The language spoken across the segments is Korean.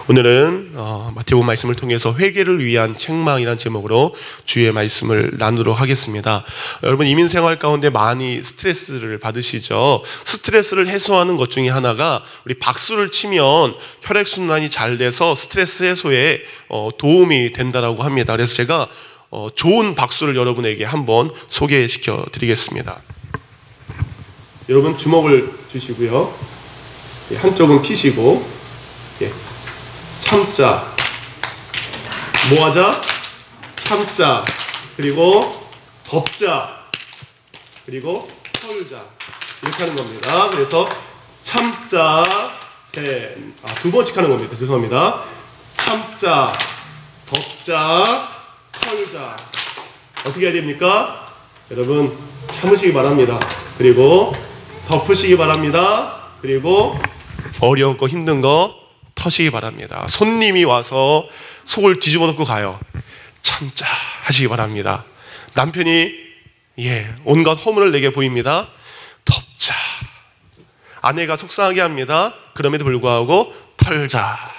오늘은 마태복음 말씀을 통해서 회개를 위한 책망이라는 제목으로 주의 말씀을 나누도록 하겠습니다. 여러분, 이민생활 가운데 많이 스트레스를 받으시죠? 스트레스를 해소하는 것 중에 하나가 우리 박수를 치면 혈액순환이 잘 돼서 스트레스 해소에 도움이 된다고 합니다. 그래서 제가 좋은 박수를 여러분에게 한번 소개시켜 드리겠습니다. 여러분, 주먹을 주시고요, 한쪽은 피시고, 참자, 모아자, 참자, 그리고 덮자, 그리고 털자, 이렇게 하는 겁니다. 그래서 참자, 두 번씩 하는 겁니다. 죄송합니다. 참자, 덮자, 털자. 어떻게 해야 됩니까? 여러분, 참으시기 바랍니다. 그리고 덮으시기 바랍니다. 그리고 어려운 거, 힘든 거 터시기 바랍니다. 손님이 와서 속을 뒤집어 놓고 가요. 참자 하시기 바랍니다. 남편이 온갖 허물을 내게 보입니다. 덮자. 아내가 속상하게 합니다. 그럼에도 불구하고 털자.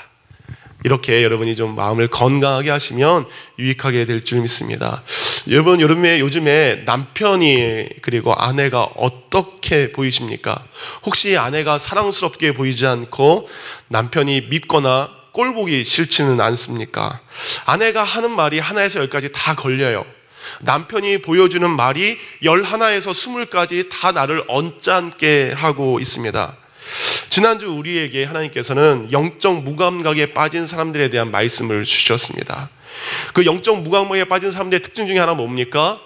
이렇게 여러분이 좀 마음을 건강하게 하시면 유익하게 될 줄 믿습니다. 여러분, 요즘에 남편이 그리고 아내가 어떻게 보이십니까? 혹시 아내가 사랑스럽게 보이지 않고 남편이 밉거나 꼴보기 싫지는 않습니까? 아내가 하는 말이 하나에서 열까지 다 걸려요. 남편이 보여주는 말이 11에서 20까지 다 나를 언짢게 하고 있습니다. 지난주 우리에게 하나님께서는 영적 무감각에 빠진 사람들에 대한 말씀을 주셨습니다. 그 영적 무감각에 빠진 사람들의 특징 중에 하나 뭡니까?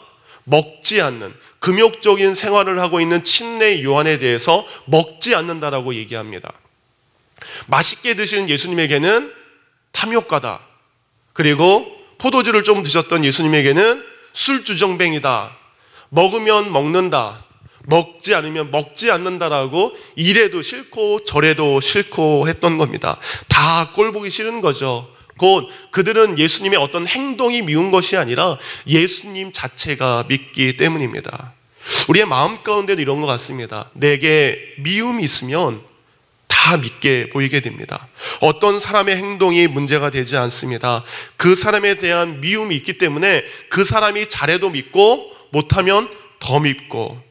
먹지 않는, 금욕적인 생활을 하고 있는 침례 요한에 대해서 먹지 않는다라고 얘기합니다. 맛있게 드시는 예수님에게는 탐욕가다. 그리고 포도주를 좀 드셨던 예수님에게는 술주정뱅이다. 먹으면 먹는다, 먹지 않으면 먹지 않는다라고 이래도 싫고 저래도 싫고 했던 겁니다. 다 꼴보기 싫은 거죠. 곧 그들은 예수님의 어떤 행동이 미운 것이 아니라 예수님 자체가 밉기 때문입니다. 우리의 마음 가운데도 이런 것 같습니다. 내게 미움이 있으면 다 믿게 보이게 됩니다. 어떤 사람의 행동이 문제가 되지 않습니다. 그 사람에 대한 미움이 있기 때문에 그 사람이 잘해도 믿고 못하면 더 믿고,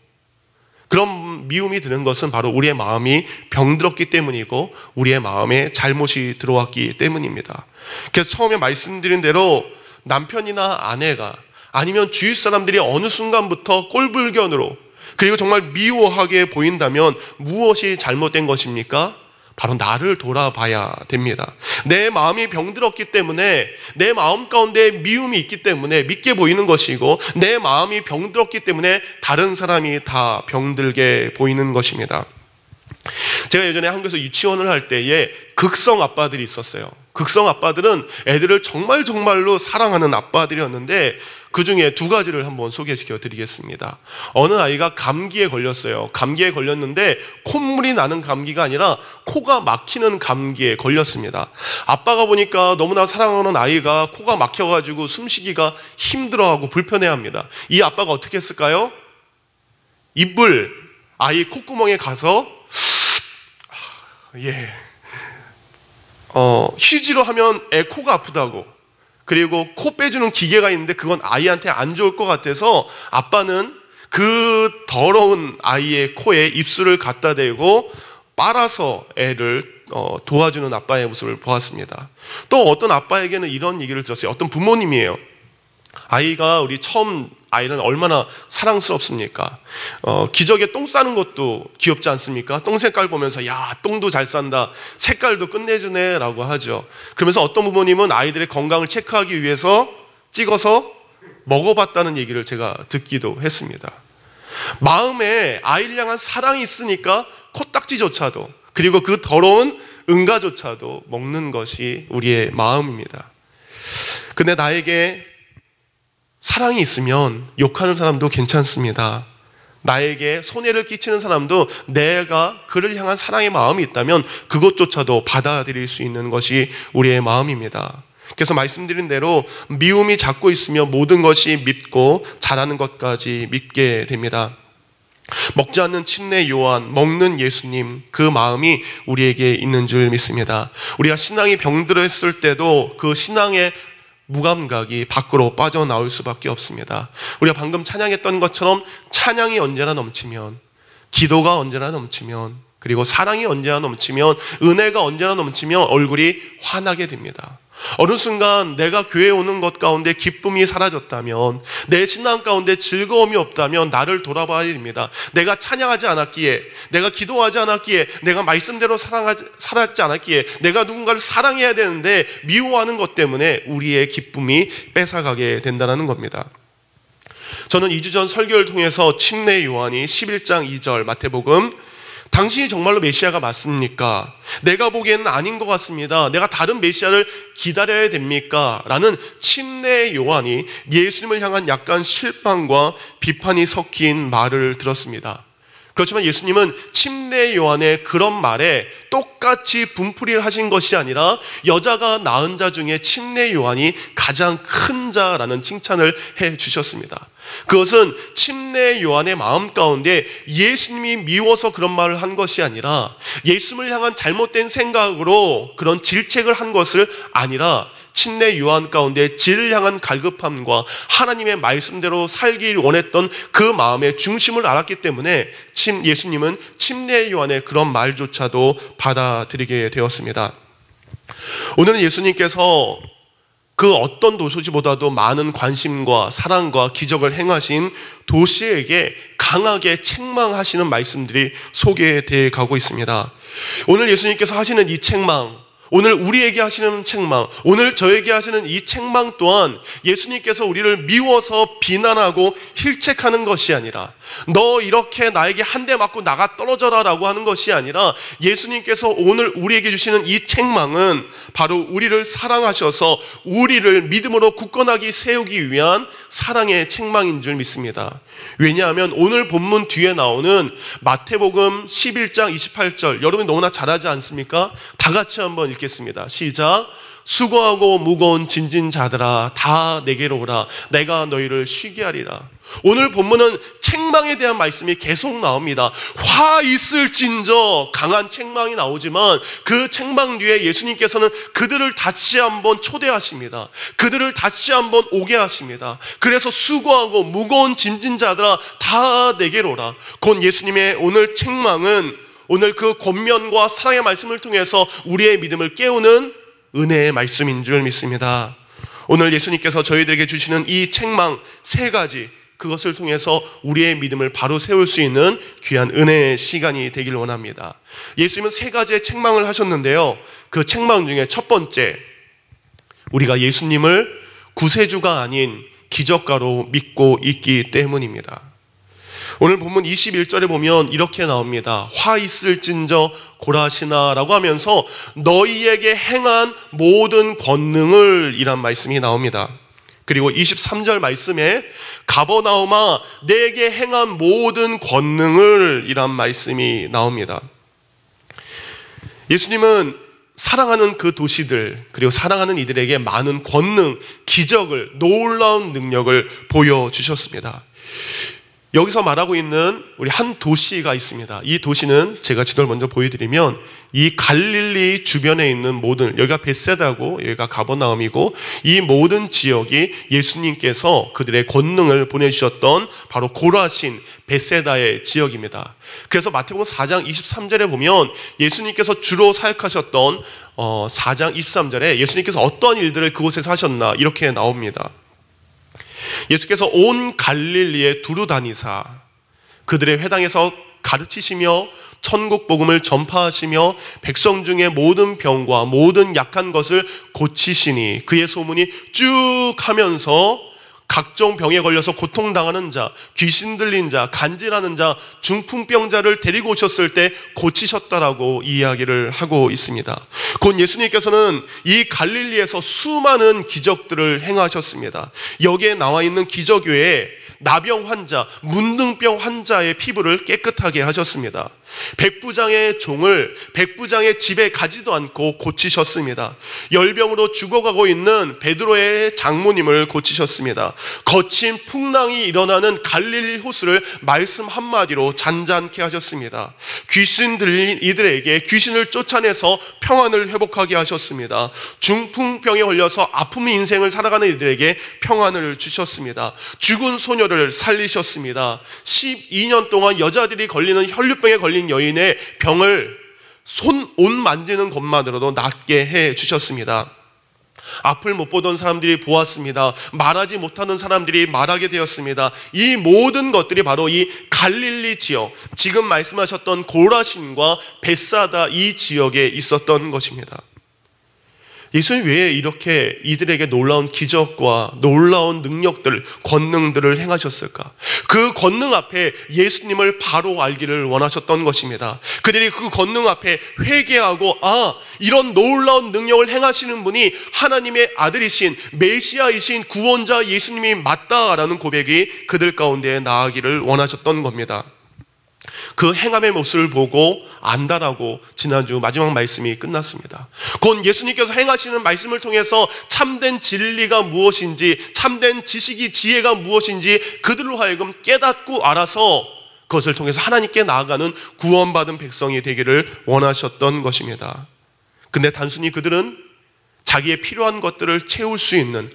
그런 미움이 드는 것은 바로 우리의 마음이 병들었기 때문이고 우리의 마음에 잘못이 들어왔기 때문입니다. 그래서 처음에 말씀드린 대로 남편이나 아내가 아니면 주위 사람들이 어느 순간부터 꼴불견으로 그리고 정말 미워하게 보인다면 무엇이 잘못된 것입니까? 바로 나를 돌아봐야 됩니다. 내 마음이 병들었기 때문에, 내 마음 가운데 미움이 있기 때문에 믿게 보이는 것이고, 내 마음이 병들었기 때문에 다른 사람이 다 병들게 보이는 것입니다. 제가 예전에 한국에서 유치원을 할 때에 극성 아빠들이 있었어요. 극성 아빠들은 애들을 정말로 사랑하는 아빠들이었는데 그 중에 두 가지를 한번 소개시켜 드리겠습니다. 어느 아이가 감기에 걸렸어요. 감기에 걸렸는데 콧물이 나는 감기가 아니라 코가 막히는 감기에 걸렸습니다. 아빠가 보니까 너무나 사랑하는 아이가 코가 막혀가지고 숨쉬기가 힘들어하고 불편해합니다. 이 아빠가 어떻게 했을까요? 이불 아이 콧구멍에 가서 휴지로 하면 애 코가 아프다고, 그리고 코 빼주는 기계가 있는데 그건 아이한테 안 좋을 것 같아서 아빠는 그 더러운 아이의 코에 입술을 갖다 대고 빨아서 애를 도와주는 아빠의 모습을 보았습니다. 또 어떤 아빠에게는 이런 얘기를 들었어요. 어떤 부모님이에요. 아이가 우리 처음 아이는 얼마나 사랑스럽습니까? 기저귀에 똥 싸는 것도 귀엽지 않습니까? 똥 색깔 보면서 야, 똥도 잘 싼다, 색깔도 끝내주네 라고 하죠. 그러면서 어떤 부모님은 아이들의 건강을 체크하기 위해서 찍어서 먹어봤다는 얘기를 제가 듣기도 했습니다. 마음에 아이를 향한 사랑이 있으니까 코딱지조차도, 그리고 그 더러운 응가조차도 먹는 것이 우리의 마음입니다. 근데 나에게 사랑이 있으면 욕하는 사람도 괜찮습니다. 나에게 손해를 끼치는 사람도 내가 그를 향한 사랑의 마음이 있다면 그것조차도 받아들일 수 있는 것이 우리의 마음입니다. 그래서 말씀드린 대로 미움이 잡고 있으면 모든 것이 밉고 잘하는 것까지 밉게 됩니다. 먹지 않는 침례 요한, 먹는 예수님, 그 마음이 우리에게 있는 줄 믿습니다. 우리가 신앙이 병들었을 때도 그 신앙의 무감각이 밖으로 빠져나올 수밖에 없습니다. 우리가 방금 찬양했던 것처럼 찬양이 언제나 넘치면, 기도가 언제나 넘치면, 그리고 사랑이 언제나 넘치면, 은혜가 언제나 넘치면 얼굴이 환하게 됩니다. 어느 순간 내가 교회에 오는 것 가운데 기쁨이 사라졌다면, 내 신앙 가운데 즐거움이 없다면 나를 돌아봐야 됩니다. 내가 찬양하지 않았기에, 내가 기도하지 않았기에, 내가 말씀대로 살았지 않았기에, 내가 누군가를 사랑해야 되는데 미워하는 것 때문에 우리의 기쁨이 뺏어가게 된다는 겁니다. 저는 2주 전 설교를 통해서 침례 요한이 11장 2절 마태복음, 당신이 정말로 메시아가 맞습니까? 내가 보기에는 아닌 것 같습니다. 내가 다른 메시아를 기다려야 됩니까? 라는 침례 요한이 예수님을 향한 약간 실망과 비판이 섞인 말을 들었습니다. 그렇지만 예수님은 침례 요한의 그런 말에 똑같이 분풀이를 하신 것이 아니라 여자가 낳은 자 중에 침례 요한이 가장 큰 자라는 칭찬을 해 주셨습니다. 그것은 침례 요한의 마음 가운데 예수님이 미워서 그런 말을 한 것이 아니라, 예수님을 향한 잘못된 생각으로 그런 질책을 한 것을 아니라, 침례 요한 가운데 진리를 향한 갈급함과 하나님의 말씀대로 살기 원했던 그 마음의 중심을 알았기 때문에 예수님은 침례 요한의 그런 말조차도 받아들이게 되었습니다. 오늘은 예수님께서 그 어떤 도시보다도 많은 관심과 사랑과 기적을 행하신 도시에게 강하게 책망하시는 말씀들이 소개되어 가고 있습니다. 오늘 예수님께서 하시는 이 책망, 오늘 우리에게 하시는 책망, 오늘 저에게 하시는 이 책망 또한 예수님께서 우리를 미워서 비난하고 힐책하는 것이 아니라, 너 이렇게 나에게 한 대 맞고 나가 떨어져라 라고 하는 것이 아니라, 예수님께서 오늘 우리에게 주시는 이 책망은 바로 우리를 사랑하셔서 우리를 믿음으로 굳건하게 세우기 위한 사랑의 책망인 줄 믿습니다. 왜냐하면 오늘 본문 뒤에 나오는 마태복음 11장 28절, 여러분이 너무나 잘하지 않습니까? 다 같이 한번 읽겠습니다. 시작. 수고하고 무거운 짐진 자들아 다 내게로 오라. 내가 너희를 쉬게 하리라. 오늘 본문은 책망에 대한 말씀이 계속 나옵니다. 화 있을진저 강한 책망이 나오지만 그 책망 뒤에 예수님께서는 그들을 다시 한번 초대하십니다. 그들을 다시 한번 오게 하십니다. 그래서 수고하고 무거운 짐진 자들아 다 내게로 오라. 곧 예수님의 오늘 책망은 오늘 그 권면과 사랑의 말씀을 통해서 우리의 믿음을 깨우는 은혜의 말씀인 줄 믿습니다. 오늘 예수님께서 저희들에게 주시는 이 책망 세 가지, 그것을 통해서 우리의 믿음을 바로 세울 수 있는 귀한 은혜의 시간이 되길 원합니다. 예수님은 세 가지의 책망을 하셨는데요, 그 책망 중에 첫 번째, 우리가 예수님을 구세주가 아닌 기적가로 믿고 있기 때문입니다. 오늘 본문 21절에 보면 이렇게 나옵니다. 화 있을진저 고라시나 라고 하면서 너희에게 행한 모든 권능을 이란 말씀이 나옵니다. 그리고 23절 말씀에 가버나움아 내게 행한 모든 권능을 이란 말씀이 나옵니다. 예수님은 사랑하는 그 도시들, 그리고 사랑하는 이들에게 많은 권능, 기적을, 놀라운 능력을 보여주셨습니다. 여기서 말하고 있는 우리 한 도시가 있습니다. 이 도시는 제가 지도를 먼저 보여드리면 이 갈릴리 주변에 있는 모든, 여기가 벳세다고 여기가 가버나움이고, 이 모든 지역이 예수님께서 그들의 권능을 보내주셨던 바로 고라신 벳세다의 지역입니다. 그래서 마태복음 4장 23절에 보면 예수님께서 주로 사역하셨던 4장 23절에 예수님께서 어떤 일들을 그곳에서 하셨나 이렇게 나옵니다. 예수께서 온 갈릴리에 두루 다니사 그들의 회당에서 가르치시며 천국 복음을 전파하시며 백성 중에 모든 병과 모든 약한 것을 고치시니 그의 소문이 쭉 하면서 각종 병에 걸려서 고통당하는 자, 귀신 들린 자, 간질하는 자, 중풍병자를 데리고 오셨을 때 고치셨다라고 이야기를 하고 있습니다. 곧 예수님께서는 이 갈릴리에서 수많은 기적들을 행하셨습니다. 여기에 나와 있는 기적 외에 나병 환자, 문둥병 환자의 피부를 깨끗하게 하셨습니다. 백부장의 종을 백부장의 집에 가지도 않고 고치셨습니다. 열병으로 죽어가고 있는 베드로의 장모님을 고치셨습니다. 거친 풍랑이 일어나는 갈릴리 호수를 말씀 한마디로 잔잔케 하셨습니다. 귀신 들린 이들에게 귀신을 쫓아내서 평안을 회복하게 하셨습니다. 중풍병에 걸려서 아픔의 인생을 살아가는 이들에게 평안을 주셨습니다. 죽은 소녀를 살리셨습니다. 12년 동안 여자들이 걸리는 혈류병에 걸린 여인의 병을 옷 만지는 것만으로도 낫게 해 주셨습니다. 앞을 못 보던 사람들이 보았습니다. 말하지 못하는 사람들이 말하게 되었습니다. 이 모든 것들이 바로 이 갈릴리 지역, 지금 말씀하셨던 고라신과 벳사다 이 지역에 있었던 것입니다. 예수님 왜 이렇게 이들에게 놀라운 기적과 놀라운 능력들, 권능들을 행하셨을까? 그 권능 앞에 예수님을 바로 알기를 원하셨던 것입니다. 그들이 그 권능 앞에 회개하고 이런 놀라운 능력을 행하시는 분이 하나님의 아들이신 메시아이신 구원자 예수님이 맞다라는 고백이 그들 가운데 나아가기를 원하셨던 겁니다. 그 행함의 모습을 보고 안다라고 지난주 마지막 말씀이 끝났습니다. 곧 예수님께서 행하시는 말씀을 통해서 참된 진리가 무엇인지, 참된 지식이 지혜가 무엇인지 그들로 하여금 깨닫고 알아서 그것을 통해서 하나님께 나아가는 구원받은 백성이 되기를 원하셨던 것입니다. 근데 단순히 그들은 자기의 필요한 것들을 채울 수 있는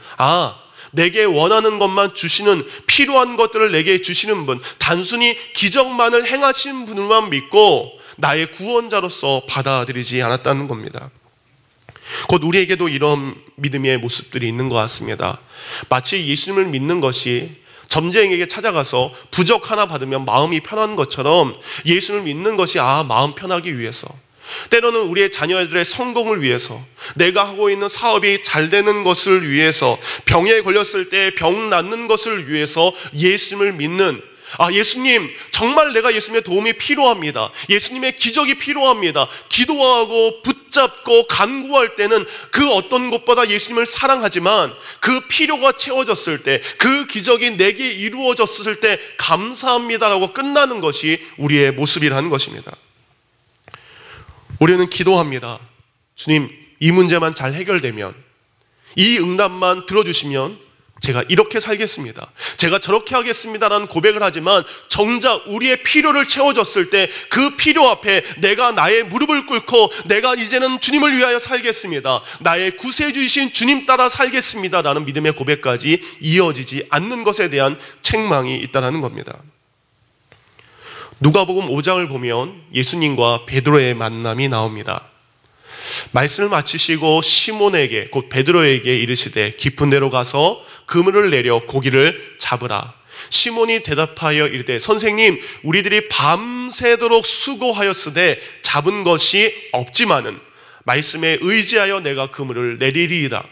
내게 원하는 것만 주시는, 필요한 것들을 내게 주시는 분, 단순히 기적만을 행하신 분만 믿고 나의 구원자로서 받아들이지 않았다는 겁니다. 곧 우리에게도 이런 믿음의 모습들이 있는 것 같습니다. 마치 예수님을 믿는 것이 점쟁이에게 찾아가서 부적 하나 받으면 마음이 편한 것처럼 예수님을 믿는 것이 마음 편하기 위해서, 때로는 우리의 자녀들의 성공을 위해서, 내가 하고 있는 사업이 잘 되는 것을 위해서, 병에 걸렸을 때 병 낫는 것을 위해서 예수님을 믿는, 예수님 정말 내가 예수님의 도움이 필요합니다, 예수님의 기적이 필요합니다, 기도하고 붙잡고 간구할 때는 그 어떤 것보다 예수님을 사랑하지만 그 필요가 채워졌을 때, 그 기적이 내게 이루어졌을 때 감사합니다라고 끝나는 것이 우리의 모습이라는 것입니다. 우리는 기도합니다. 주님, 이 문제만 잘 해결되면, 이 응답만 들어주시면 제가 이렇게 살겠습니다, 제가 저렇게 하겠습니다라는 고백을 하지만 정작 우리의 필요를 채워줬을 때 그 필요 앞에 내가 나의 무릎을 꿇고 내가 이제는 주님을 위하여 살겠습니다, 나의 구세주이신 주님 따라 살겠습니다라는 믿음의 고백까지 이어지지 않는 것에 대한 책망이 있다는 겁니다. 누가복음 5장을 보면 예수님과 베드로의 만남이 나옵니다. 말씀을 마치시고 시몬에게, 곧 베드로에게 이르시되 깊은 데로 가서 그물을 내려 고기를 잡으라. 시몬이 대답하여 이르되 선생님, 우리들이 밤새도록 수고하였으되 잡은 것이 없지만은 말씀에 의지하여 내가 그물을 내리리이다.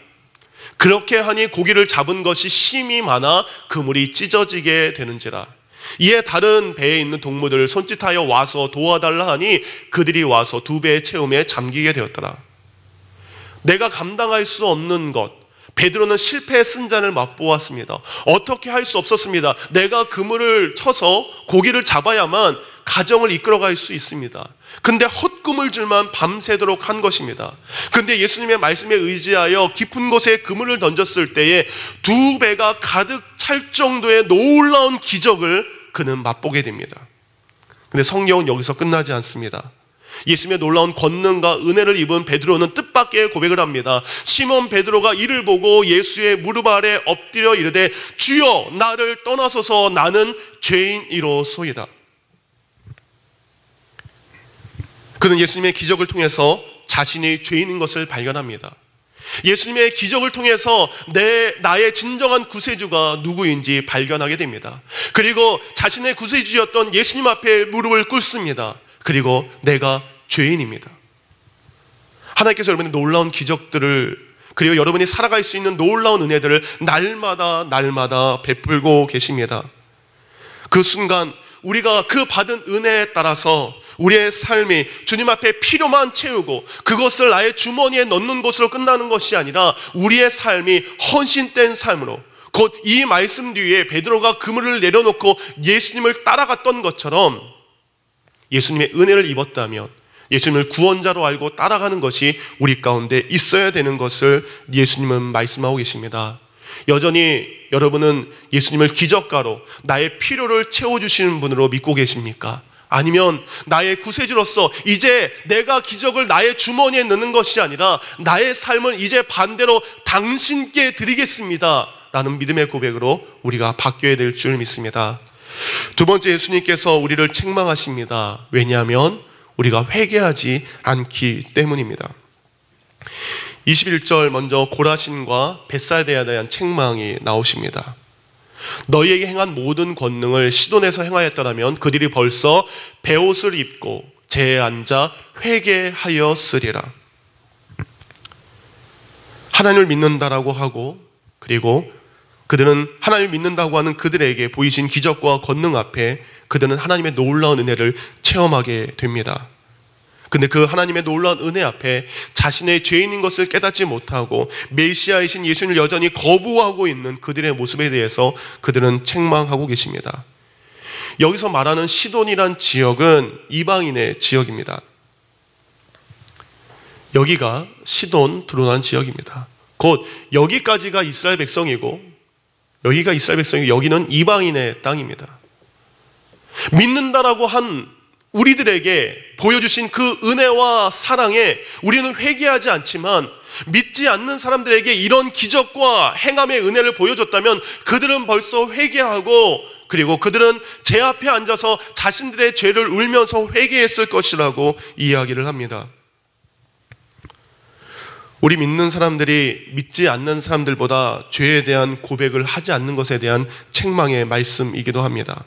그렇게 하니 고기를 잡은 것이 심히 많아 그물이 찢어지게 되는지라. 이에 다른 배에 있는 동무들을 손짓하여 와서 도와달라 하니 그들이 와서 2배의 채움에 잠기게 되었더라. 내가 감당할 수 없는 것, 베드로는 실패의 쓴잔을 맛보았습니다. 어떻게 할 수 없었습니다. 내가 그물을 쳐서 고기를 잡아야만 가정을 이끌어갈 수 있습니다. 근데 헛그물질만 밤새도록 한 것입니다. 근데 예수님의 말씀에 의지하여 깊은 곳에 그물을 던졌을 때에 2배가 가득 찰 정도의 놀라운 기적을 그는 맛보게 됩니다. 근데 성경은 여기서 끝나지 않습니다. 예수님의 놀라운 권능과 은혜를 입은 베드로는 뜻밖의 고백을 합니다. 시몬 베드로가 이를 보고 예수의 무릎 아래 엎드려 이르되 주여, 나를 떠나소서, 나는 죄인이로소이다. 그는 예수님의 기적을 통해서 자신이 죄인인 것을 발견합니다. 예수님의 기적을 통해서 나의 진정한 구세주가 누구인지 발견하게 됩니다. 그리고 자신의 구세주였던 예수님 앞에 무릎을 꿇습니다. 그리고 내가 죄인입니다. 하나님께서 여러분의 놀라운 기적들을, 그리고 여러분이 살아갈 수 있는 놀라운 은혜들을 날마다 베풀고 계십니다. 그 순간 우리가 그 받은 은혜에 따라서 우리의 삶이 주님 앞에 필요만 채우고 그것을 나의 주머니에 넣는 것으로 끝나는 것이 아니라 우리의 삶이 헌신된 삶으로, 곧 이 말씀 뒤에 베드로가 그물을 내려놓고 예수님을 따라갔던 것처럼 예수님의 은혜를 입었다면, 예수님을 구원자로 알고 따라가는 것이 우리 가운데 있어야 되는 것을 예수님은 말씀하고 계십니다. 여전히 여러분은 예수님을 기적가로 나의 필요를 채워주시는 분으로 믿고 계십니까? 아니면 나의 구세주로서 이제 내가 기적을 나의 주머니에 넣는 것이 아니라 나의 삶은 이제 반대로 당신께 드리겠습니다 라는 믿음의 고백으로 우리가 바뀌어야 될 줄 믿습니다. 두 번째, 예수님께서 우리를 책망하십니다. 왜냐하면 우리가 회개하지 않기 때문입니다. 21절 먼저 고라신과 벳사이다에 대한 책망이 나오십니다. 너희에게 행한 모든 권능을 시돈에서 행하였더라면 그들이 벌써 베옷을 입고 재에 앉아 회개하였으리라. 하나님을 믿는다라고 하고, 그리고 그들은 하나님을 믿는다고 하는 그들에게 보이신 기적과 권능 앞에 그들은 하나님의 놀라운 은혜를 체험하게 됩니다. 근데 그 하나님의 놀라운 은혜 앞에 자신의 죄인인 것을 깨닫지 못하고 메시아이신 예수님을 여전히 거부하고 있는 그들의 모습에 대해서 그들은 책망하고 계십니다. 여기서 말하는 시돈이란 지역은 이방인의 지역입니다. 여기가 시돈 드로난 지역입니다. 곧 여기까지가 이스라엘 백성이고, 여기가 이스라엘 백성이고 여기는 이방인의 땅입니다. 믿는다라고 한 우리들에게 보여주신 그 은혜와 사랑에 우리는 회개하지 않지만, 믿지 않는 사람들에게 이런 기적과 행함의 은혜를 보여줬다면 그들은 벌써 회개하고, 그리고 그들은 제 앞에 앉아서 자신들의 죄를 울면서 회개했을 것이라고 이야기를 합니다. 우리 믿는 사람들이 믿지 않는 사람들보다 죄에 대한 고백을 하지 않는 것에 대한 책망의 말씀이기도 합니다.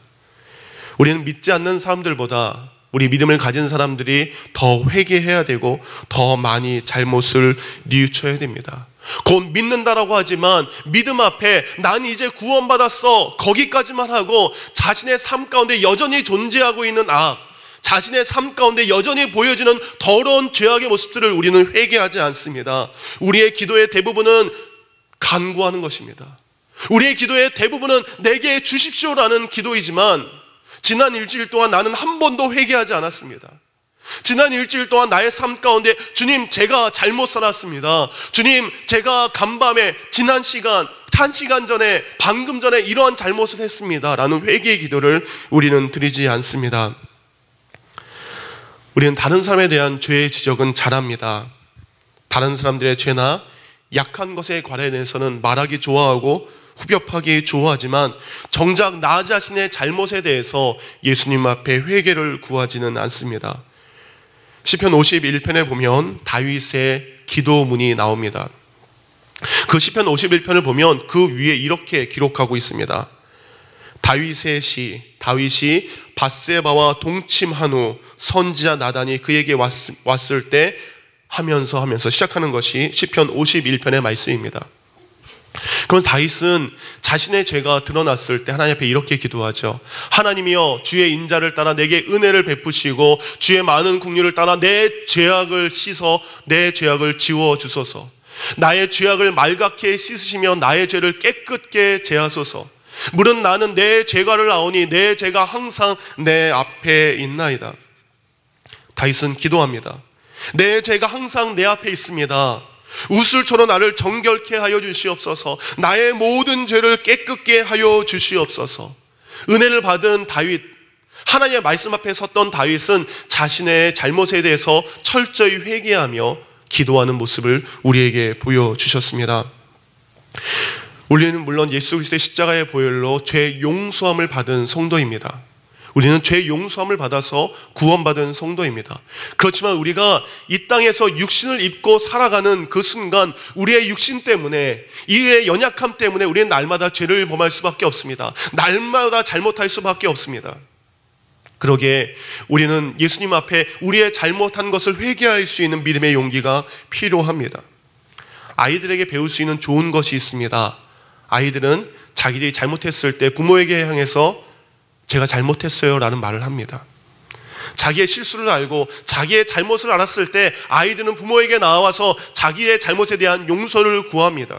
우리는 믿지 않는 사람들보다 우리 믿음을 가진 사람들이 더 회개해야 되고 더 많이 잘못을 뉘우쳐야 됩니다. 곧 믿는다라고 하지만 믿음 앞에 난 이제 구원받았어 거기까지만 하고 자신의 삶 가운데 여전히 존재하고 있는 악, 자신의 삶 가운데 여전히 보여지는 더러운 죄악의 모습들을 우리는 회개하지 않습니다. 우리의 기도의 대부분은 간구하는 것입니다. 우리의 기도의 대부분은 내게 주십시오라는 기도이지만, 지난 일주일 동안 나는 한 번도 회개하지 않았습니다. 지난 일주일 동안 나의 삶 가운데 주님, 제가 잘못 살았습니다. 주님, 제가 간밤에 지난 시간, 1시간 전에, 방금 전에 이러한 잘못을 했습니다 라는 회개의 기도를 우리는 드리지 않습니다. 우리는 다른 사람에 대한 죄의 지적은 잘합니다. 다른 사람들의 죄나 약한 것에 관해서는 말하기 좋아하고 후벼파기 좋아하지만 정작 나 자신의 잘못에 대해서 예수님 앞에 회개를 구하지는 않습니다. 시편 51편에 보면 다윗의 기도문이 나옵니다. 그 시편 51편을 보면 그 위에 이렇게 기록하고 있습니다. 다윗의 시, 다윗이 밧세바와 동침한 후 선지자 나단이 그에게 왔을 때 하면서 시작하는 것이 시편 51편의 말씀입니다. 그래서 다윗은 자신의 죄가 드러났을 때 하나님 앞에 이렇게 기도하죠. 하나님이여, 주의 인자를 따라 내게 은혜를 베푸시고 주의 많은 긍휼을 따라 내 죄악을 씻어 내 죄악을 지워 주소서. 나의 죄악을 말갛게 씻으시며 나의 죄를 깨끗게 제하소서. 물은 나는 내 죄가를 아오니 내 죄가 항상 내 앞에 있나이다. 다윗은 기도합니다. 내 죄가 항상 내 앞에 있습니다. 우슬초로 나를 정결케 하여 주시옵소서. 나의 모든 죄를 깨끗게 하여 주시옵소서. 은혜를 받은 다윗, 하나님의 말씀 앞에 섰던 다윗은 자신의 잘못에 대해서 철저히 회개하며 기도하는 모습을 우리에게 보여주셨습니다. 우리는 물론 예수 그리스도의 십자가의 보혈로 죄 용서함을 받은 성도입니다. 우리는 죄 용서함을 받아서 구원받은 성도입니다. 그렇지만 우리가 이 땅에서 육신을 입고 살아가는 그 순간 우리의 육신 때문에, 이의 연약함 때문에 우리는 날마다 죄를 범할 수밖에 없습니다. 날마다 잘못할 수밖에 없습니다. 그러기에 우리는 예수님 앞에 우리의 잘못한 것을 회개할 수 있는 믿음의 용기가 필요합니다. 아이들에게 배울 수 있는 좋은 것이 있습니다. 아이들은 자기들이 잘못했을 때 부모에게 향해서 제가 잘못했어요 라는 말을 합니다. 자기의 실수를 알고 자기의 잘못을 알았을 때 아이들은 부모에게 나와서 자기의 잘못에 대한 용서를 구합니다.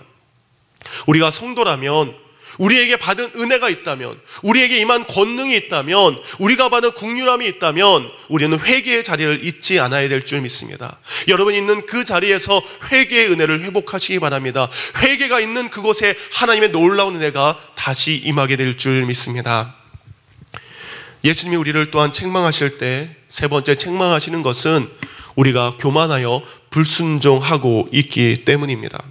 우리가 성도라면 우리에게 받은 은혜가 있다면, 우리에게 임한 권능이 있다면, 우리가 받은 긍휼함이 있다면 우리는 회개의 자리를 잊지 않아야 될 줄 믿습니다. 여러분 있는 그 자리에서 회개의 은혜를 회복하시기 바랍니다. 회개가 있는 그곳에 하나님의 놀라운 은혜가 다시 임하게 될 줄 믿습니다. 예수님이 우리를 또한 책망하실 때 세 번째 책망하시는 것은 우리가 교만하여 불순종하고 있기 때문입니다.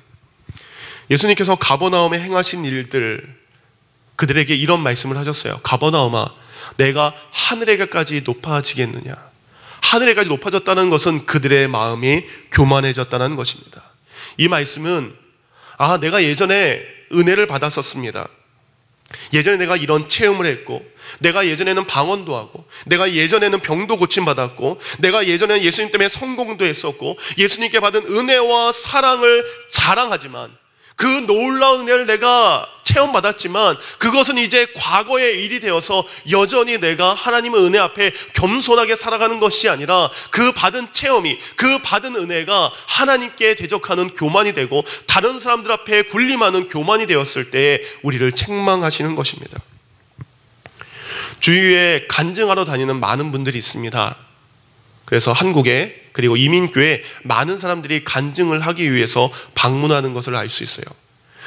예수님께서 가버나움에 행하신 일들, 그들에게 이런 말씀을 하셨어요. 가버나움아, 내가 하늘에까지 높아지겠느냐. 하늘에까지 높아졌다는 것은 그들의 마음이 교만해졌다는 것입니다. 이 말씀은 내가 예전에 은혜를 받았었습니다. 예전에 내가 이런 체험을 했고, 내가 예전에는 방언도 하고, 내가 예전에는 병도 고침받았고, 내가 예전에는 예수님 때문에 성공도 했었고, 예수님께 받은 은혜와 사랑을 자랑하지만, 그 놀라운 은혜를 내가 체험받았지만 그것은 이제 과거의 일이 되어서 여전히 내가 하나님의 은혜 앞에 겸손하게 살아가는 것이 아니라 그 받은 체험이, 그 받은 은혜가 하나님께 대적하는 교만이 되고 다른 사람들 앞에 군림하는 교만이 되었을 때에 우리를 책망하시는 것입니다. 주위에 간증하러 다니는 많은 분들이 있습니다. 그래서 한국에, 그리고 이민교회 많은 사람들이 간증을 하기 위해서 방문하는 것을 알 수 있어요.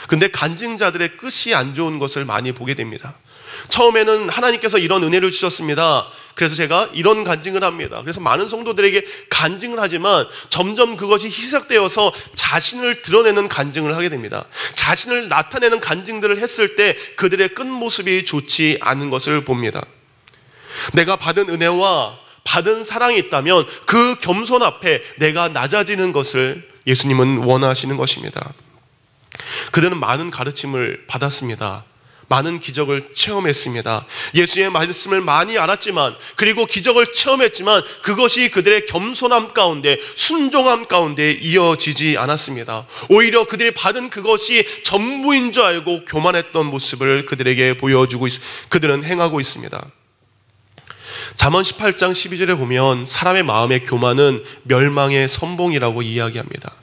근데 간증자들의 끝이 안 좋은 것을 많이 보게 됩니다. 처음에는 하나님께서 이런 은혜를 주셨습니다. 그래서 제가 이런 간증을 합니다. 그래서 많은 성도들에게 간증을 하지만 점점 그것이 희석되어서 자신을 드러내는 간증을 하게 됩니다. 자신을 나타내는 간증들을 했을 때 그들의 끝모습이 좋지 않은 것을 봅니다. 내가 받은 은혜와 받은 사랑이 있다면 그 겸손 앞에 내가 낮아지는 것을 예수님은 원하시는 것입니다. 그들은 많은 가르침을 받았습니다. 많은 기적을 체험했습니다. 예수의 말씀을 많이 알았지만, 그리고 기적을 체험했지만 그것이 그들의 겸손함 가운데, 순종함 가운데 이어지지 않았습니다. 오히려 그들이 받은 그것이 전부인 줄 알고 교만했던 모습을 그들에게 보여주고 그들은 행하고 있습니다. 잠언 18장 12절에 보면 사람의 마음의 교만은 멸망의 선봉이라고 이야기합니다.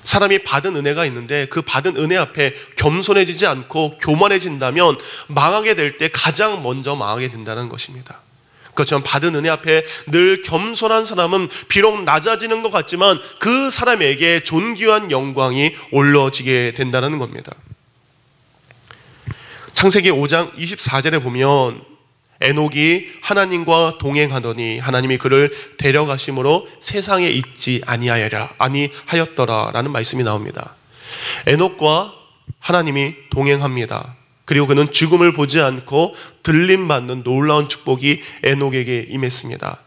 사람이 받은 은혜가 있는데 그 받은 은혜 앞에 겸손해지지 않고 교만해진다면 망하게 될 때 가장 먼저 망하게 된다는 것입니다. 그렇지만 받은 은혜 앞에 늘 겸손한 사람은 비록 낮아지는 것 같지만 그 사람에게 존귀한 영광이 올려지게 된다는 겁니다. 창세기 5장 24절에 보면 에녹이 하나님과 동행하더니 하나님이 그를 데려가심으로 세상에 있지 아니하였더라 라는 말씀이 나옵니다. 에녹과 하나님이 동행합니다. 그리고 그는 죽음을 보지 않고 들림받는 놀라운 축복이 에녹에게 임했습니다.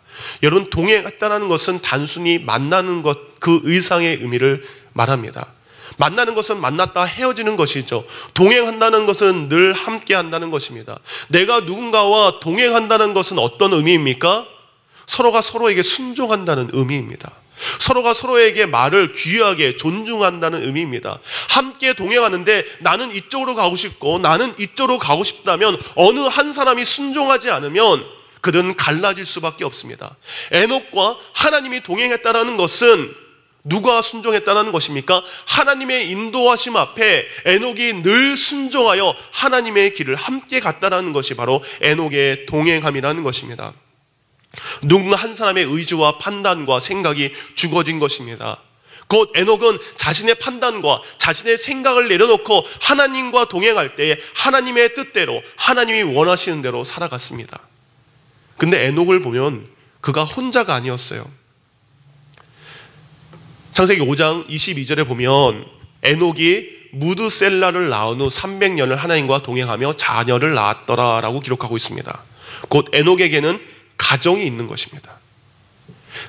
여러분, 동행했다는 것은 단순히 만나는 것, 그 의상의 의미를 말합니다. 만나는 것은 만났다 헤어지는 것이죠. 동행한다는 것은 늘 함께 한다는 것입니다. 내가 누군가와 동행한다는 것은 어떤 의미입니까? 서로가 서로에게 순종한다는 의미입니다. 서로가 서로에게 말을 귀하게 존중한다는 의미입니다. 함께 동행하는데 나는 이쪽으로 가고 싶고 나는 이쪽으로 가고 싶다면 어느 한 사람이 순종하지 않으면 그들은 갈라질 수밖에 없습니다. 에녹과 하나님이 동행했다는 것은 누가 순종했다는 것입니까? 하나님의 인도하심 앞에 에녹이 늘 순종하여 하나님의 길을 함께 갔다는 것이 바로 에녹의 동행함이라는 것입니다. 누군가 한 사람의 의지와 판단과 생각이 죽어진 것입니다. 곧 에녹은 자신의 판단과 자신의 생각을 내려놓고 하나님과 동행할 때에 하나님의 뜻대로, 하나님이 원하시는 대로 살아갔습니다. 근데 에녹을 보면 그가 혼자가 아니었어요. 창세기 5장 22절에 보면 에녹이 무드셀라를 낳은 후 300년을 하나님과 동행하며 자녀를 낳았더라 라고 기록하고 있습니다. 곧 에녹에게는 가정이 있는 것입니다.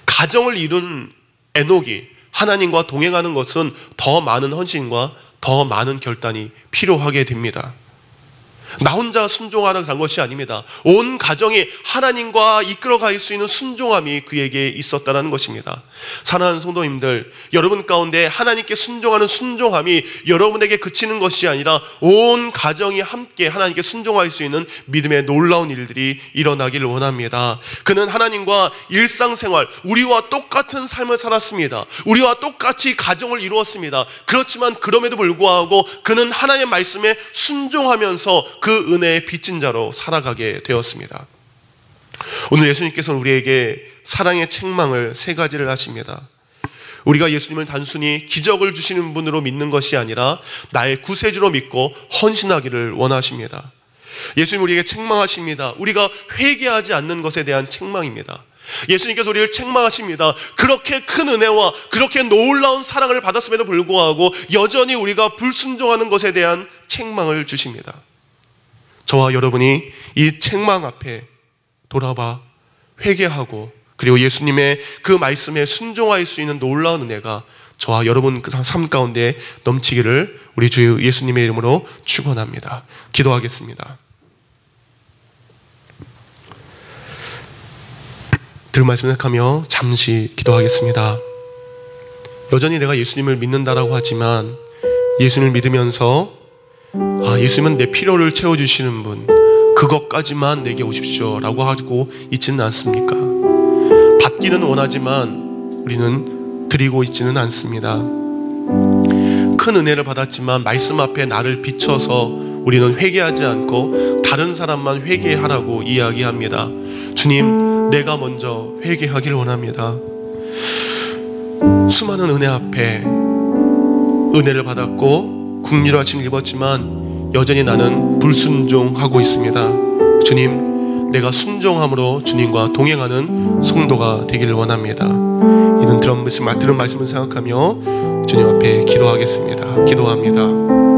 가정을 이룬 에녹이 하나님과 동행하는 것은 더 많은 헌신과 더 많은 결단이 필요하게 됩니다. 나 혼자 순종하러 간 것이 아닙니다. 온 가정이 하나님과 이끌어갈 수 있는 순종함이 그에게 있었다는 것입니다. 사랑하는 성도님들, 여러분 가운데 하나님께 순종하는 순종함이 여러분에게 그치는 것이 아니라 온 가정이 함께 하나님께 순종할 수 있는 믿음의 놀라운 일들이 일어나기를 원합니다. 그는 하나님과 일상생활, 우리와 똑같은 삶을 살았습니다. 우리와 똑같이 가정을 이루었습니다. 그렇지만 그럼에도 불구하고 그는 하나님의 말씀에 순종하면서 그 은혜의 빚진 자로 살아가게 되었습니다. 오늘 예수님께서는 우리에게 사랑의 책망을 세 가지를 하십니다. 우리가 예수님을 단순히 기적을 주시는 분으로 믿는 것이 아니라 나의 구세주로 믿고 헌신하기를 원하십니다. 예수님 우리에게 책망하십니다. 우리가 회개하지 않는 것에 대한 책망입니다. 예수님께서 우리를 책망하십니다. 그렇게 큰 은혜와 그렇게 놀라운 사랑을 받았음에도 불구하고 여전히 우리가 불순종하는 것에 대한 책망을 주십니다. 저와 여러분이 이 책망 앞에 돌아봐 회개하고 그리고 예수님의 그 말씀에 순종할 수 있는 놀라운 은혜가 저와 여러분 그 삶 가운데 넘치기를 우리 주 예수님의 이름으로 축원합니다. 기도하겠습니다. 들은 말씀 생각하며 잠시 기도하겠습니다. 여전히 내가 예수님을 믿는다라고 하지만 예수님을 믿으면서 예수님은 내 필요를 채워주시는 분, 그것까지만 내게 오십시오 라고 하고 있지는 않습니까? 받기는 원하지만 우리는 드리고 있지는 않습니다. 큰 은혜를 받았지만 말씀 앞에 나를 비춰서 우리는 회개하지 않고 다른 사람만 회개하라고 이야기합니다. 주님, 내가 먼저 회개하길 원합니다. 수많은 은혜 앞에 은혜를 받았고 국리로 아침을 입었지만 여전히 나는 불순종하고 있습니다. 주님, 내가 순종함으로 주님과 동행하는 성도가 되기를 원합니다. 이런 들은 말씀을 생각하며 주님 앞에 기도하겠습니다. 기도합니다.